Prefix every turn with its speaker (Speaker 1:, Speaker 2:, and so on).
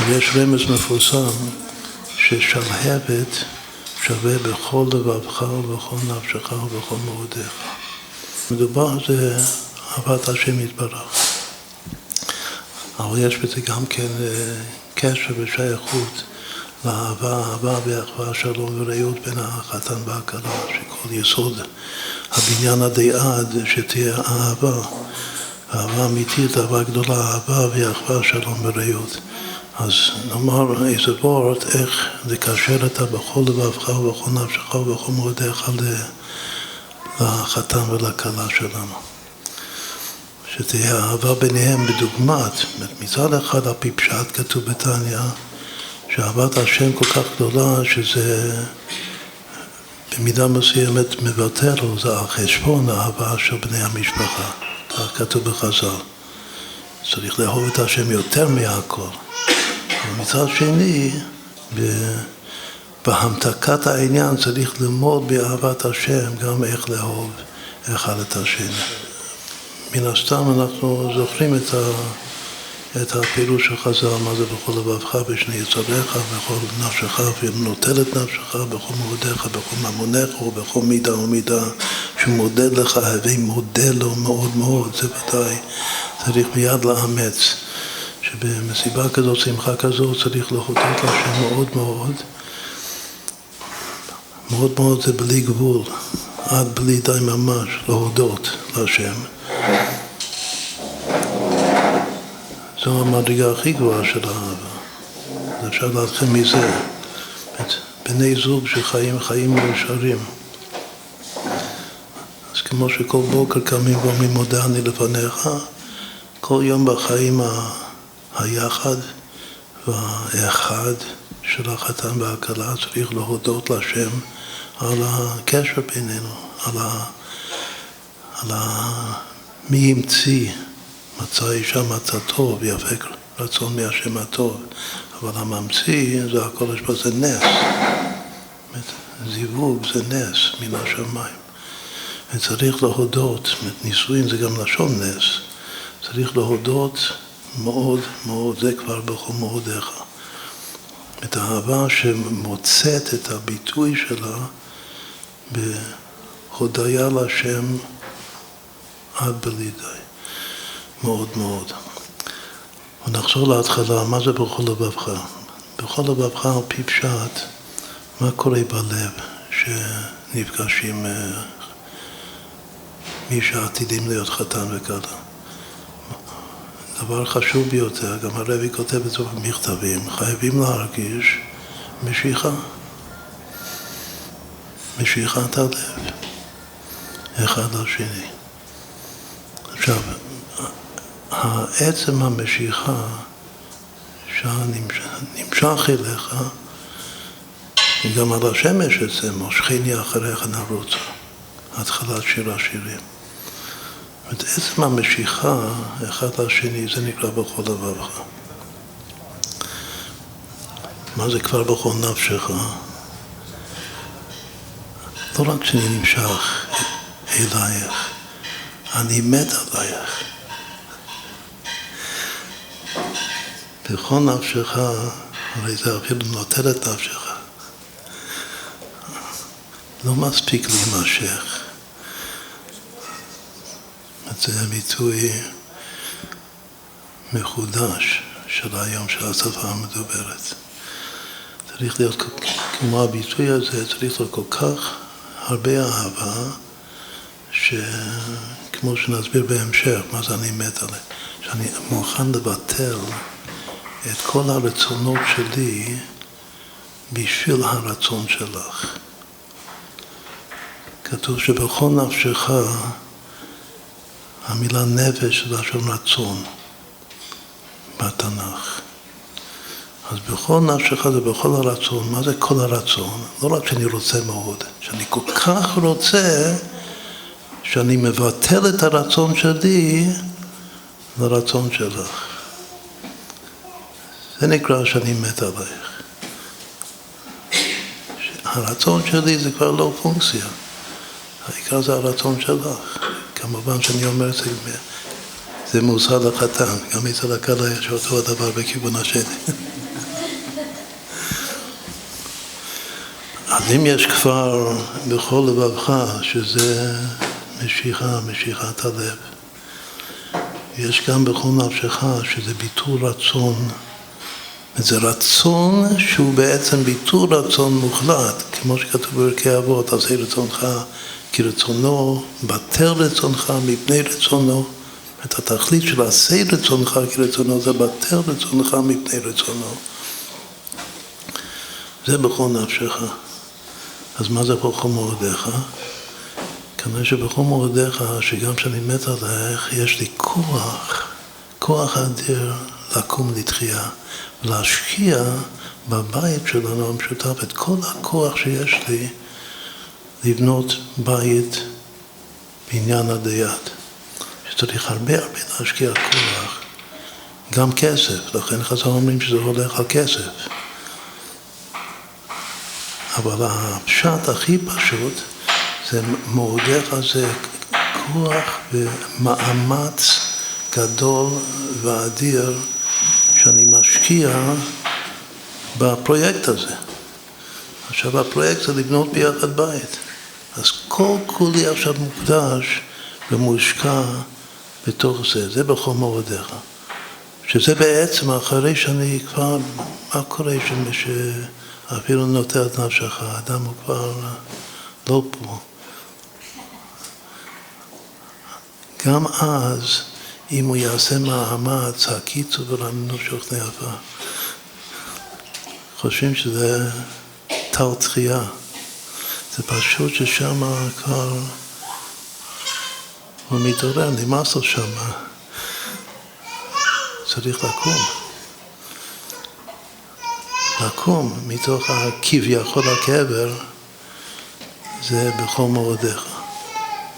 Speaker 1: ויש רמז מפורסם ששלהבת שווה בכל לבבך ובכל נפשך ובכל מאודיך. מדובר זה אהבת השם יתברך. אבל יש בזה גם כן קשר ושייכות לאהבה, אהבה ואחווה, שלום ורעות בין החתן והכלה, שכל יסוד הבניין הדעד שתהיה אהבה, אהבה אמיתית, אהבה גדולה, אהבה ואחווה, שלום ורעות. אז נאמר איזה וורט, איך לקשר אתה בכל לבבך ובכל נפשך ובכל מאודיך לחתן ולכלה שלנו. שתהיה אהבה ביניהם בדוגמת, מצד אחד על פי פשט כתוב בתניא, שאהבת השם כל כך גדולה שזה במידה מסוימת מבטל, זה על חשבון האהבה של בני המשפחה. כך כתוב בחז"ל. צריך לאהוב את השם יותר מהכל. אבל מצד שני, בהמתקת העניין צריך ללמוד באהבת השם גם איך לאהוב אחד את השני. מן הסתם אנחנו זוכרים את הפירוש של חז"ל, מה זה בכל לבבך בשני יצריך, בכל נפשך ונוטל את נפשך, בכל מאודיך, בכל ממונך ובכל מידה ומידה שמודד לך, הווי מודד לו מאוד מאוד. זה ודאי צריך מיד לאמץ שבמסיבה כזאת, שמחה כזאת, צריך להודות לשם מאוד מאוד. מאוד מאוד זה בלי גבול, עד בלי די ממש להודות לשם. זו המדרגה הכי גבוהה של האהבה. אפשר להתחיל מזה. בני זוג שחיים חיים מאושרים. אז כמו שכל בוקר קמים ואומרים מודה אני לפניך, כל יום בחיים היחד והאחד של החתן והכלה צריך להודות לשם על הקשר בינינו, על מי המציא. מצא אישה מצא טוב, יפה רצון מהשם הטוב, אבל הממציא זה הכל יש פה, זה נס. זיווג זה נס מן השמיים. וצריך להודות, נישואין זה גם לשון נס, צריך להודות מאוד מאוד, זה כבר בכל מאודיך. את האהבה שמוצאת את הביטוי שלה בהודיה לשם עד בלי די. מאוד מאוד. ונחזור להתחלה, מה זה בכל לבבך? בכל לבבך על פי פשט, מה קורה בלב שנפגשים מי שעתידים להיות חתן וכלה? דבר חשוב ביותר, גם הרבי כותב את זה במכתבים, חייבים להרגיש משיכה. משיכת הלב, אחד לשני. עכשיו, העצם המשיכה שנמשך אליך, גם על השמש הזה, מושכני אחריך נרוץ, התחלת שיר השירים. את עצם המשיכה, אחד לשני, זה נקרא בכל לבבך. מה זה כבר בכל נפשך? לא רק שאני נמשך אלייך, אני מת עלייך. בכל נפשך, הרי זה אפילו נוטל את נפשך. לא מספיק להימשך. זה ביטוי מחודש של היום, של השפה המדוברת. צריך להיות, כמו הביטוי הזה, צריך להיות כל כך הרבה אהבה, שכמו שנסביר בהמשך, מה זה אני מת עליה, שאני מוכן לבטל את כל הרצונות שלי בשביל הרצון שלך. כתוב שבכל נפשך, המילה נפש זה לשון רצון בתנ"ך. אז בכל נפשך זה בכל הרצון. מה זה כל הרצון? לא רק שאני רוצה מאוד, שאני כל כך רוצה שאני מבטל את הרצון שלי לרצון שלך. זה נקרא שאני מת עלייך. הרצון שלי זה כבר לא פונקציה. העיקר זה הרצון שלך. כמובן שאני אומר את זה מושא לחתן, גם אצל הכלה יש אותו הדבר בכיוון השני. אז אם יש כבר בכל לבבך, שזה משיכת הלב, יש גם בכל נפשך, שזה ביטול רצון, זה רצון שהוא בעצם ביטול רצון מוחלט, כמו שכתוב בברכי אבות, עשה רצונך כרצונו, בטל רצונך מפני רצונו. את התכלית של עשה רצונך כרצונו, זה בטל רצונך מפני רצונו. זה בכל נפשך. אז מה זה בכל מאודיך? כנראה שבכל מאודיך, שגם כשאני מת עליך, יש לי כוח אדיר לקום לתחייה, ולהשקיע בבית שלנו המשותף את כל הכוח שיש לי לבנות בית בעניין הדיית. שצריך הרבה להשקיע כוח, גם כסף, לכן חז"ל אומרים שזה הולך על כסף. אבל הפשט הכי פשוט זה מאודיך, זה כוח ומאמץ גדול ואדיר שאני משקיע בפרויקט הזה. עכשיו הפרויקט זה לבנות ביחד בית. אז כל כולי עכשיו מוקדש ומושקע בתוך זה. זה בכל מאודיך. שזה בעצם אחרי שאני כבר, מה קורה שאפילו נוטה את נפשך, האדם הוא כבר לא פה. גם אז, אם הוא יעשה מאמץ, הקיצור ולמנו שוכני עפר. חושבים שזה טל תחייה. זה פשוט ששם כבר הוא מתעורר, נמאס לו שם. צריך לקום מתוך הכביכול הקבר, זה בכל מאודיך.